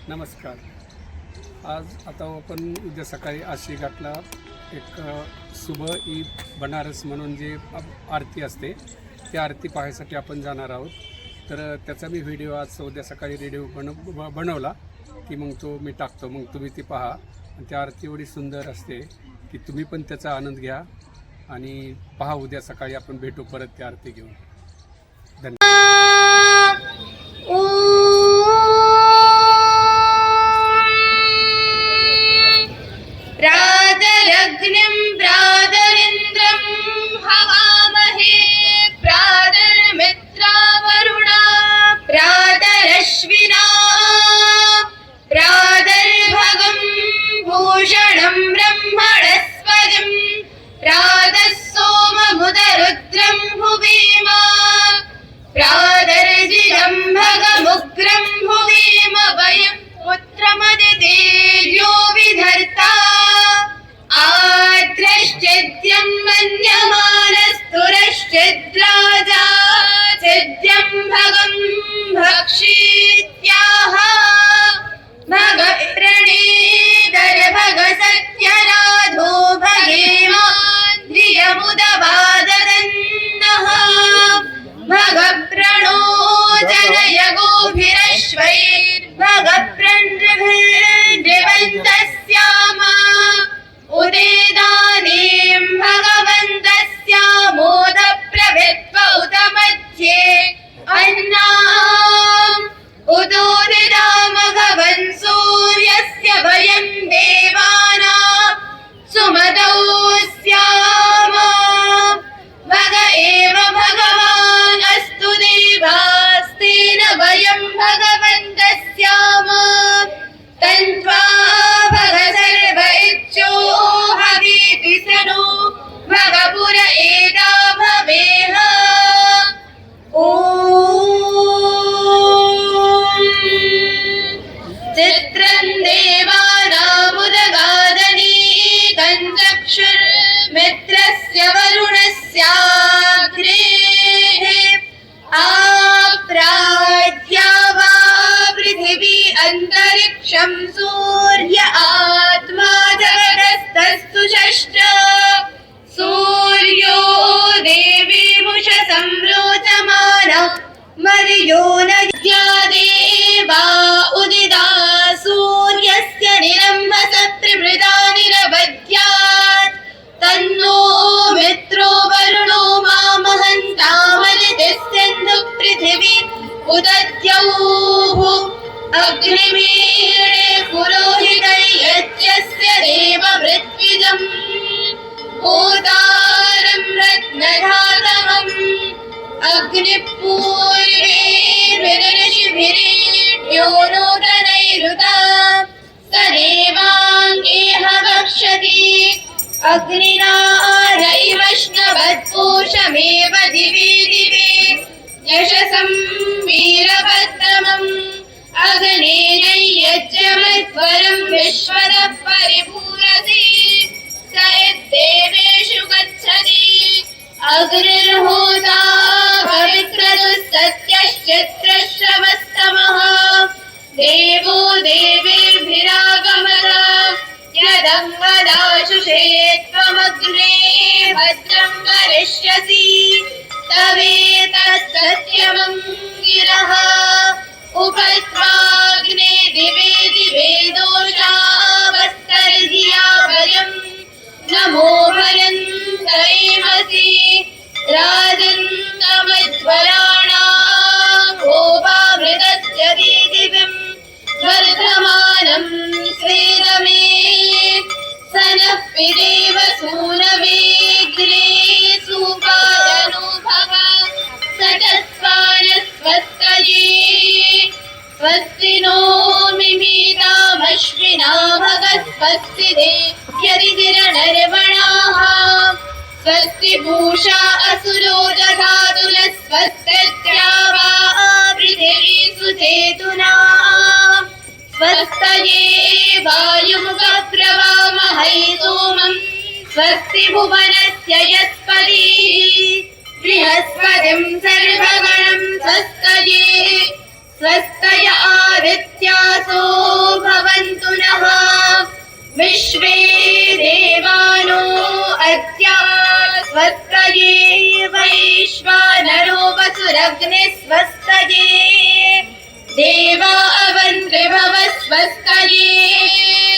नमस्कार. आज आता आपण उद्या सकाळी आशी घाटला एक सुबह ईद बनारस म्हणून जे आरती असते त्या आरती पाहायसाठी आपण जाणार आहोत. तर त्याचा मी व्हिडिओ आज उद्या सकाळी बनवला की मग तो मी टाकतो, मग तुम्ही ती पहा. आणि त्या आरती एवढी सुंदर असते की तुम्ही पण त्याचा आनंद घ्या आणि पहा. उद्या सकाळी आपण भेटू परत त्या आरती घेऊन. धन्यवाद. प्रातरग्निं प्रातरिन्द्रं हवामहे प्रातर्मित्रा वरुणा प्रातरश्विना प्रातर्भगं भूषणं ब्रह्मणस्पतिं प्रातः सोममुदरुद्रं भुवेम प्रातर्जितं भगमुग्रं भुवेम वयं पुत्रमदितेजो विधर्ता आद्रश्चिद्यं मन्यमानस्तुरश्चिद्राजा चिद्यं भगं भक्षीत्याह भगप्रणीतर भगसत्यराधो भगेमान्द्रियमुदवाददन्नः भगप्रणो जनय गोभिरश्वैर्भगप्रणृभिर्नृवन्तस्याम उदेदानीं भगवन्तस्यामोदप्रभित्व उत मध्ये अन्नाम् उदोदितामघवन् सूर्यस्य वयं देवानां सुमतौ स्याम भग एव भगवान् अस्तु देवास्तेन वयं भगवन्तस्याम तन्त्वा भग सर्व इच्छो हवीति सनो भगपुर एदा भवेह ॐ चित्रं देवानामुदगादनीकं चक्षुर्मित्रस्य वरुणस्याग्रेः आप्राज्या वा पृथिवी अन्तरिक्षं सूर्य आत्मा जगतस्तस्तु षष्ठ सूर्यो देवीमुष संरोचमान मर्यो नद्या देवा उदिता सूर्यस्य निरम्भसत्रिमृदा निरवध्यात् तन्नो मित्रो वरुणो मामहन्तामनितिः सिन्धुः पृथिवी उदद्यौः अग्निमीळे पुरोहितैर्यज्ञस्य देवमृत्विजम् होतारं रत्नधातमम् अग्निपूर्वैर्विरऋषिभिरेड्यो नूतनैरुता स देवाङ्गेह भक्षति अग्निनारैवष्णवत्कोशमेव दिवे दिवे यशसं वीरभद्रमम् अग्नेयज्ञमध्वरं विश्वतः परिपूरति स यद्देवेषु गच्छति अग्निर्होता पवित्रदुस्तत्यश्चित्रश्रवस्तमः देवो देवेभिरागमत यदङ्गदाशुषे त्वमग्ने भद्रं करिष्यसि तवेतत्सत्यमं गिरः उपत्वाग्ने दिवे दिवे दोषावस्तर्धिया भयं नमो भयन्तैमसि राजन्तमध्वराणां गोपामृतस्य दीदिविं वर्धमानं स्वेदमे स नः पिदेव सूनवेग्रे सुपादनो भग सचस्वानस्वस्तये स्वस्ति नो मिमीतामश्विना भगस्वस्ति देव्यरिदिरनर्वणाः स्वस्ति पूषा असुरो दधातुलस्वस्त्या वा पृथिवी सुचेतुना स्वस्तये वायुमुखप्रवामहै सोमं स्वस्ति भुवनस्य यस्पति बृहस्पतिं सर्वगणं स्वस्तये स्वस्तय आदित्यासो स्वस्तये वैश्वानरो वसुरग्ने स्वस्तये देवा अवन्त्रिभव स्वस्तये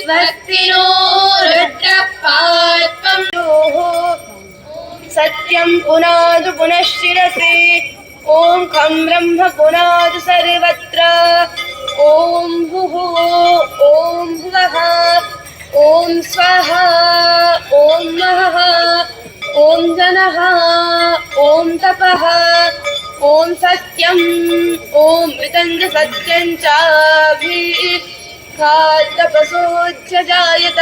स्वस्ति नो रुद्रः पात्वं सत्यं पुनादु पुनः शिरसि ॐ खं ब्रह्म पुनादु सर्वत्र ॐ भुः ॐ भुवः ॐ स्वाहा ॐ महः ॐ जनः ॐ तपः ॐ सत्यं ॐ मृतं च सत्यं चाभिघातपशोच्च जायत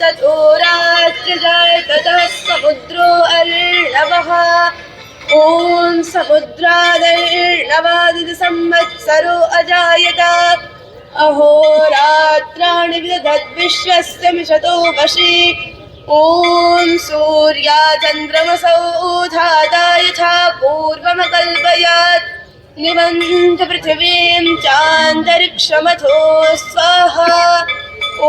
ततो रात्रजायत ततः समुद्रो अर्णवः ॐ समुद्रादर्णवादित संवत्सरो अजायत अहोरात्राणि विदधद्विश्वस्य मिषतो वशि ॐ सूर्याचन्द्रमसौ धाता यथा पूर्वमकल्पयत् निबन्ध पृथिवीं चान्तरिक्षमथो स्वाहा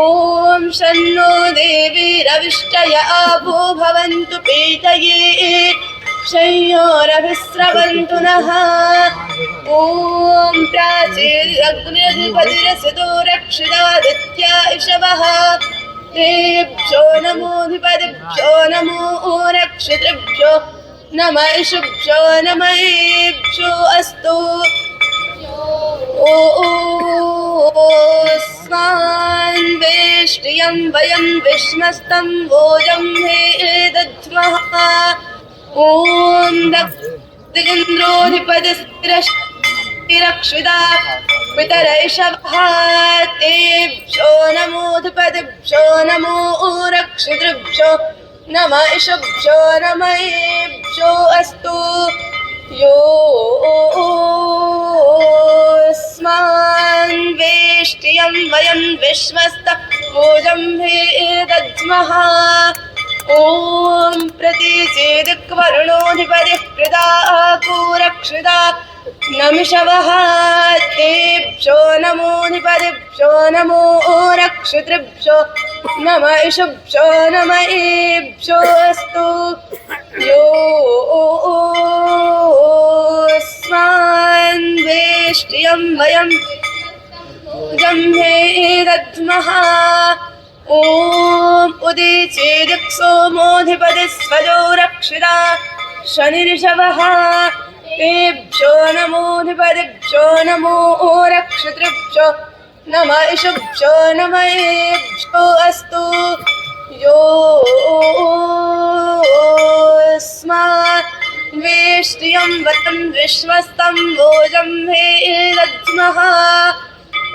ॐ शन्नो देवीरविष्टय आभो भवन्तु पीतये शय्योरभिस्रवन्तु नः ॐ प्राचीरग्निधिपतिरसितो रक्षितादित्या इषवः तेभ्यो नमोऽधिपतिभ्यो नमो रक्षितृभ्यो नम इषुभ्यो नमयेभ्यो अस्तु ओस्मान् वेष्टियं वयं विश्मस्तं वोजं हे दध्मः ॐ दक्षिन्द्रोऽधिपतिरक्षिता पितरैषवः तेभ्यो नमोऽधिपतिभ्यो नमो रक्षितृभ्यो नम इषुभ्यो नमयेभ्यो अस्तु योऽस्मान् वेष्टियं वयं विश्वस्तः भोजं हे दद्मः ॐ प्रतीचेदिक्वरुणोऽधिपतिः कृताको रक्षिता नमिषवः तेभ्यो नमोऽधिपतिभ्यो नमो रक्षितृभ्यो नम इषुभ्यो नमयेभ्यो अस्तु योऽस्मान् वेष्टियं वयं हे दद्मः ॐ उदीचेदिक् सोमोऽधिपतिस्वजो रक्षिता शनिर्षवः तेभ्यो नमोऽधिपतिभ्यो नमो रक्षितृभ्यो नम इषुभ्यो नमयेभ्यो अस्तु योऽस्मान् वेष्टियं वयं विश्वस्तं भोजं हे दद्मः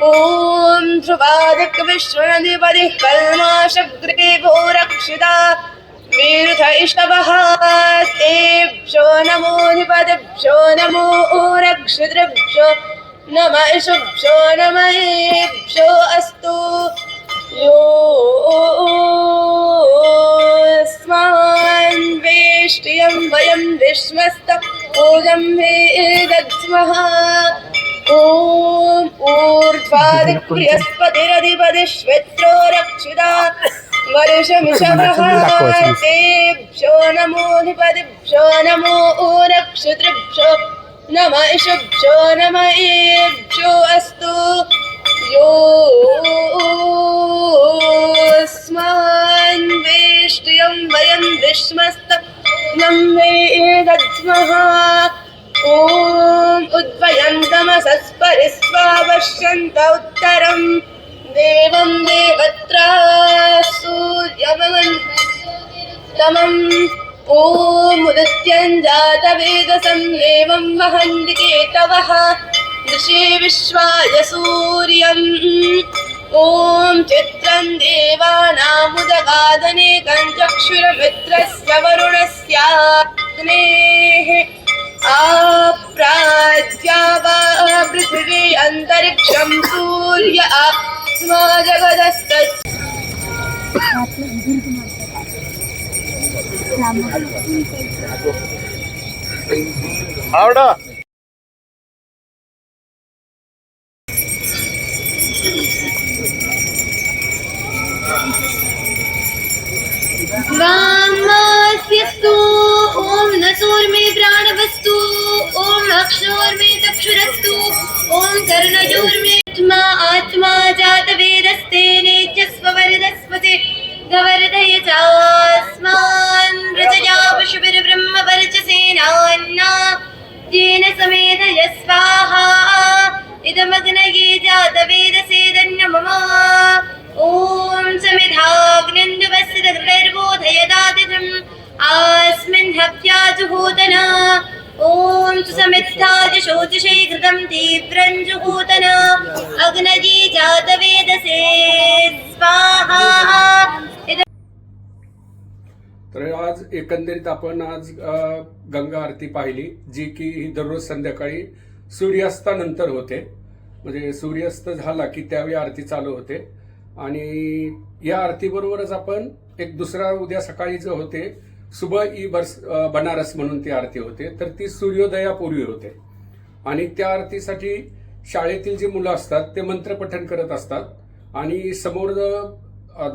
ॐ ध्रुवादिक् विश्वनधिपतिः कल्माशग्रीवो रक्षिता विरुध इषवः तेभ्यो नमोऽधिपतिभ्यो नमो रक्षितृभ्यो नम इषुभ्यो नमयेभ्यो अस्तु योऽस्मान् वेष्टियं वयं विश्वस्तः भोजं हे दद्मः ॐ ऊर्ध्वादिक् बृहस्पतिरधिपतिश्वित्रो रक्षिता वर्षमिषवः तेभ्यो नमोऽधिपतिभ्यो नमो रक्षितृभ्यो नम इषुभ्यो नमयेभ्यो अस्तु योऽस्मान् वेष्टियं वयं विश्वस्तः हे दद्मः ॐ उद्भयन्तमसस्परिस्वावश्यन्त उत्तरं देवं देवत्रा सूर्यमन्तमम् ॐ उदित्यञ्जातवेदसं एवं वहन्ति केतवः दृशे विश्वाय सूर्यम् ॐ चित्रं देवानामुदगादनेकं चक्षुरमित्रस्य वरुणस्याग्नेः आप्राज्या वा पृथिवी अन्तरिक्षं सूर्य आत्मा जगदस्तत् आवडा वामस्य अक्षोर्मे चक्षुरस्तु ॐ कर्णयोर्मे आत्मा जातवेदस्ते नेत्यस्व वरदस्पते गवर्धय चास्मान् व्रजया पशुभिर्ब्रह्म वर्चसेनान्ना येन समेधय स्वाहा इदमग्नये जातवेदसे धन्यमम ॐ समिधाग्निन्दुवस्य हृदयर्बोधयदादितम् आस्मिन् हव्याजुहूतना ॐ सुसमिद्धाय शोचिषे घृतं तीव्रं जुहूतन अग्नये जातवेदसे स्वाहा तर आज एकंदरीत आपण आज गंगा आरती पाहिली, जी की दररोज संध्याकाळी सूर्यास्तानंतर होते. म्हणजे सूर्यास्त झाला की त्यावेळी आरती चालू होते. आणि या आरतीबरोबरच आपण एक दुसरा उद्या सकाळी जो होते सुबह ई बनारस म्हणून ती आरती होते, तर ती सूर्योदयापूर्वी होते. आणि त्या आरतीसाठी शाळेतील जी मुलं असतात ते मंत्रपठण करत असतात. आणि समोर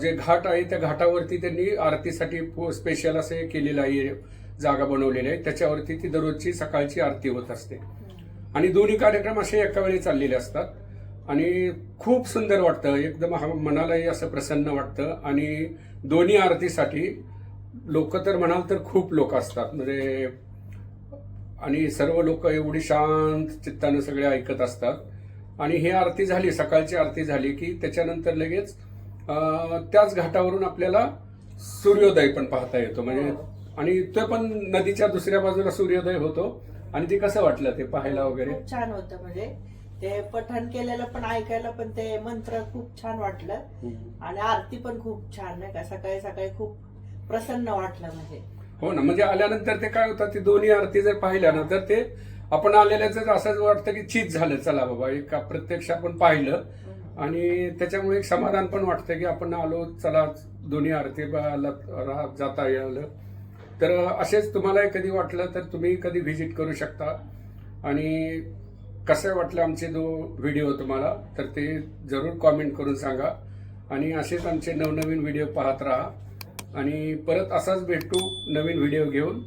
जे घाट आहे त्या घाटावरती त्यांनी आरतीसाठी स्पेशल असे केलेलं आहे, जागा बनवलेली आहे, त्याच्यावरती ती दररोजची सकाळची आरती होत असते. आणि दोन्ही कार्यक्रम असे एका वेळी चाललेले असतात. आणि खूप सुंदर वाटतं, एकदम मनालाही असं प्रसन्न वाटतं. आणि दोन्ही आरतीसाठी लोक तर म्हणाल तर खूप लोक असतात, म्हणजे आणि सर्व लोक एवढी शांत चित्तानं सगळे ऐकत असतात. आणि ही आरती झाली, सकाळची आरती झाली की त्याच्यानंतर लगेच त्याच घाटावरून आपल्याला सूर्योदय पण पाहता येतो. म्हणजे आणि तो पण नदीच्या दुसऱ्या बाजूला सूर्योदय होतो. आणि ते कसं वाटलं ते पाहायला वगैरे? खूप छान होतं. म्हणजे ते पठण केलेलं पण ऐकायला पण ते मंत्र खूप छान वाटलं. आणि आरती पण खूप छान, नाही का, सकाळी सकाळी खूप प्रसन्न वाटलं. म्हणजे हो ना, म्हणजे आल्यानंतर ते काय होतं, ती दोन्ही आरती जर पाहिल्या ना तर ते आपण आलेल्याच असंच वाटतं की चीज झालं, चला बाबा एक प्रत्यक्ष आपण पाहिलं. आणि त्याच्यामुळे एक समाधान पण वाटतं की आपण आलो, चला दोन्ही आरती जाता आलं. तर असेच तुम्हाला कधी वाटलं तर तुम्ही कधी व्हिजिट करू शकता. आणि कसं वाटलं आमचे जो व्हिडिओ तुम्हाला, तर ते जरूर कॉमेंट करून सांगा. आणि असेच आमचे नवनवीन व्हिडिओ पाहत राहा. आणि परत असाच भेटू नवीन व्हिडिओ घेऊन.